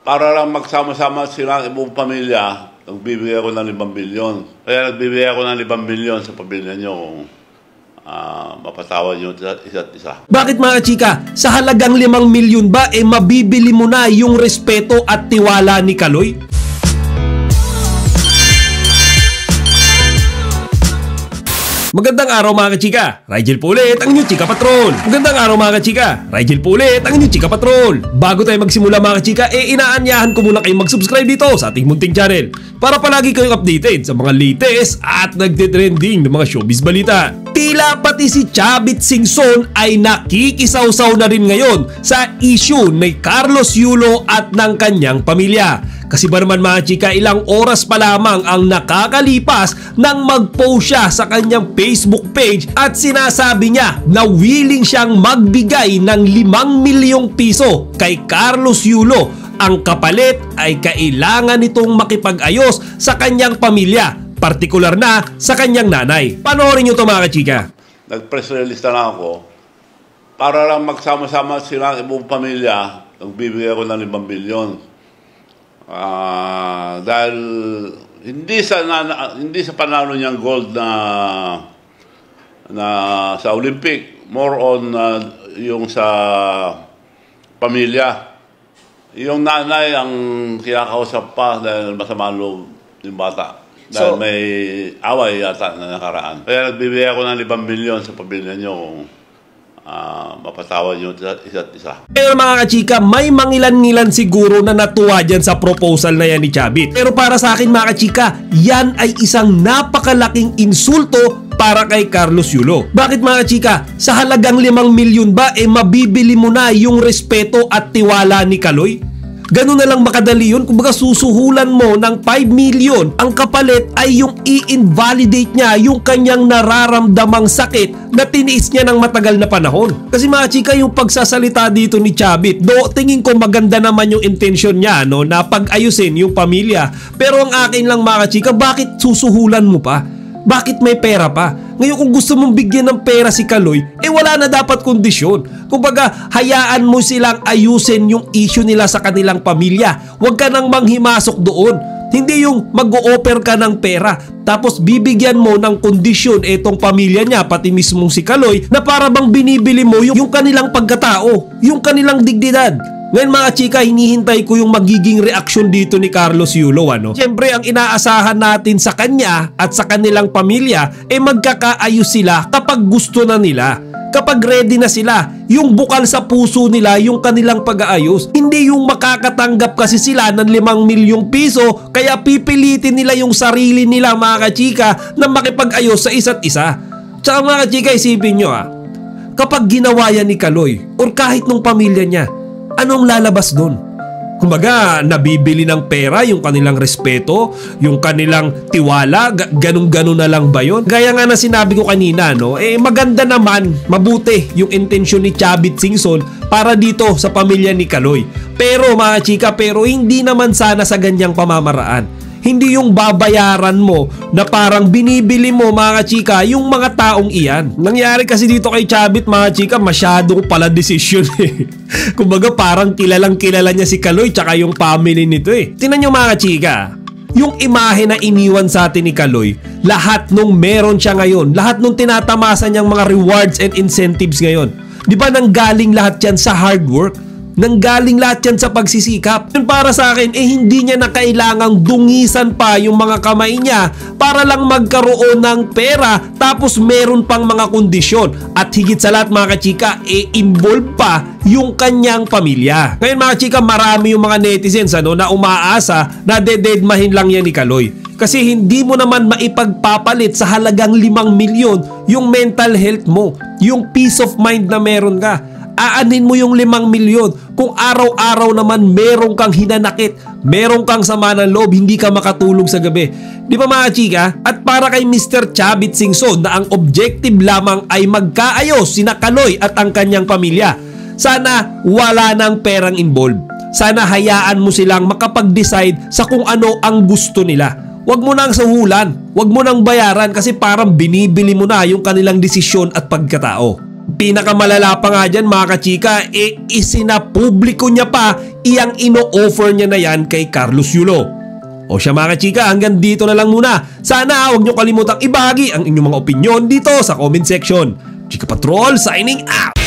Para lang magsama-sama sila ang buong pamilya, nagbibigay ako ng 5 milyon. Kaya nagbibigay ako ng 5 milyon sa pamilya nyo kung mapatawad nyo isa't isa. Bakit mga chika, sa halagang 5 milyon ba mabibili mo na yung respeto at tiwala ni Kaloy? Magandang araw mga kachika, Rigel po ulit ang inyong Chika Patrol. Magandang araw mga kachika, Rigel po ulit ang inyong Chika Patrol. Bago tayo magsimula mga kachika, inaanyahan ko muna kayong mag-subscribe dito sa ating munting channel para palagi kayong updated sa mga latest at nagtitrending ng mga showbiz balita. Tila pati si Chavit Singson ay nakikisawsaw na rin ngayon sa issue ni Carlos Yulo at ng kanyang pamilya. Kasi ba naman mga chika, ilang oras pa lamang ang nakakalipas nang mag-post siya sa kanyang Facebook page at sinasabi niya na willing siyang magbigay ng 5 milyong piso kay Carlos Yulo. Ang kapalit ay kailangan nitong makipag-ayos sa kanyang pamilya, partikular na sa kanyang nanay. Panoorin nyo ito mga chika. Nag-press release na lang ako para lang magsama-sama sila ang buong pamilya, nagbibigay ako ng 5 milyon. Dahil hindi sa panalo niyang gold na sa Olympic, more on yung sa pamilya. Yung nanay ang kinakausap pa dahil masama loob yung bata. Dahil may away yata na nakaraan. Kaya nagbibigay ako ng 5 milyon sa pamilya niyo kung mapatawad nyo isa't isa. Pero mga kachika, may mangilan-ngilan siguro na natuwa dyan sa proposal na yan ni Chavit. Pero para sa akin mga kachika, yan ay isang napakalaking insulto para kay Carlos Yulo. Bakit mga kachika? Sa halagang 5 milyon ba mabibili mo na yung respeto at tiwala ni Kaloy? Ganun na lang makadali yun. Kung baga susuhulan mo ng 5 million, ang kapalit ay yung i-invalidate niya yung kanyang nararamdamang sakit na tiniis niya ng matagal na panahon. Kasi mga chika, yung pagsasalita dito ni Chavit, tingin ko maganda naman yung intention niya, no, na pag-ayusin yung pamilya. Pero ang akin lang mga chika, bakit susuhulan mo pa? Bakit may pera pa? Ngayon kung gusto mong bigyan ng pera si Kaloy, wala na dapat kondisyon. Kumbaga, hayaan mo silang ayusin yung issue nila sa kanilang pamilya. Huwag ka nang manghimasok doon. Hindi yung mag-o-offer ka ng pera tapos bibigyan mo ng kondisyon etong pamilya niya, pati mismong si Kaloy, na para bang binibili mo yung kanilang pagkatao, yung kanilang dignidad. Ngayon mga chika, hinihintay ko yung magiging reaksyon dito ni Carlos Yulo. Siyempre, ang inaasahan natin sa kanya at sa kanilang pamilya magkakaayos sila kapag gusto na nila. Kapag ready na sila, yung bukal sa puso nila yung kanilang pag-aayos. Hindi yung makakatanggap kasi sila ng 5 milyong piso kaya pipilitin nila yung sarili nila mga kachika na makipag-ayos sa isa't isa. Tsaka mga kachika, isipin nyo kapag ginawa yan ni Kaloy or kahit nung pamilya niya, anong lalabas doon? Kumbaga, nabibili ng pera yung kanilang respeto, yung kanilang tiwala, ganun-ganun na lang ba yun? Gaya nga na sinabi ko kanina, no? Maganda naman, mabuti yung intensyon ni Chavit Singson para dito sa pamilya ni Kaloy. Pero mga chika, hindi naman sana sa ganyang pamamaraan. Hindi yung babayaran mo na parang binibili mo mga chika yung mga taong iyan. Nangyari kasi dito kay Chavit mga chika, masyado pala decision Kumbaga parang kilalang kilala niya si Kaloy tsaka yung family nito Tingnan nyo mga chika, yung imahe na iniwan sa atin ni Kaloy, lahat nung meron siya ngayon, lahat nung tinatamasa niyang mga rewards and incentives ngayon, di ba nanggaling lahat yan sa hard work? Nanggaling lahat yan sa pagsisikap. Yun para sa akin, hindi niya na kailangang dungisan pa yung mga kamay niya para lang magkaroon ng pera tapos meron pang mga kondisyon. At higit sa lahat mga kachika, involve pa yung kanyang pamilya. Ngayon mga chika, marami yung mga netizens na umaasa na dededmahin lang yan ni Kaloy. Kasi hindi mo naman maipagpapalit sa halagang 5 milyon yung mental health mo, yung peace of mind na meron ka. Aanin mo yung 5 milyon kung araw-araw naman meron kang hinanakit, meron kang sama ng loob, hindi ka makatulog sa gabi. Di ba mga chika? At para kay Mr. Chavit Singson na ang objective lamang ay magkaayos sina Kaloy at ang kanyang pamilya. Sana wala nang perang involved. Sana hayaan mo silang makapag-decide sa kung ano ang gusto nila. Huwag mo nang sahulan, huwag mo nang bayaran kasi parang binibili mo na yung kanilang desisyon at pagkatao. Pinakamalala pa nga dyan mga kachika, isinapubliko niya pa iyang ino-offer niya na yan kay Carlos Yulo. O siya mga kachika, hanggang dito na lang muna. Sana huwag niyo kalimutang ibahagi ang inyong mga opinyon dito sa comment section. Chika Patrol signing out!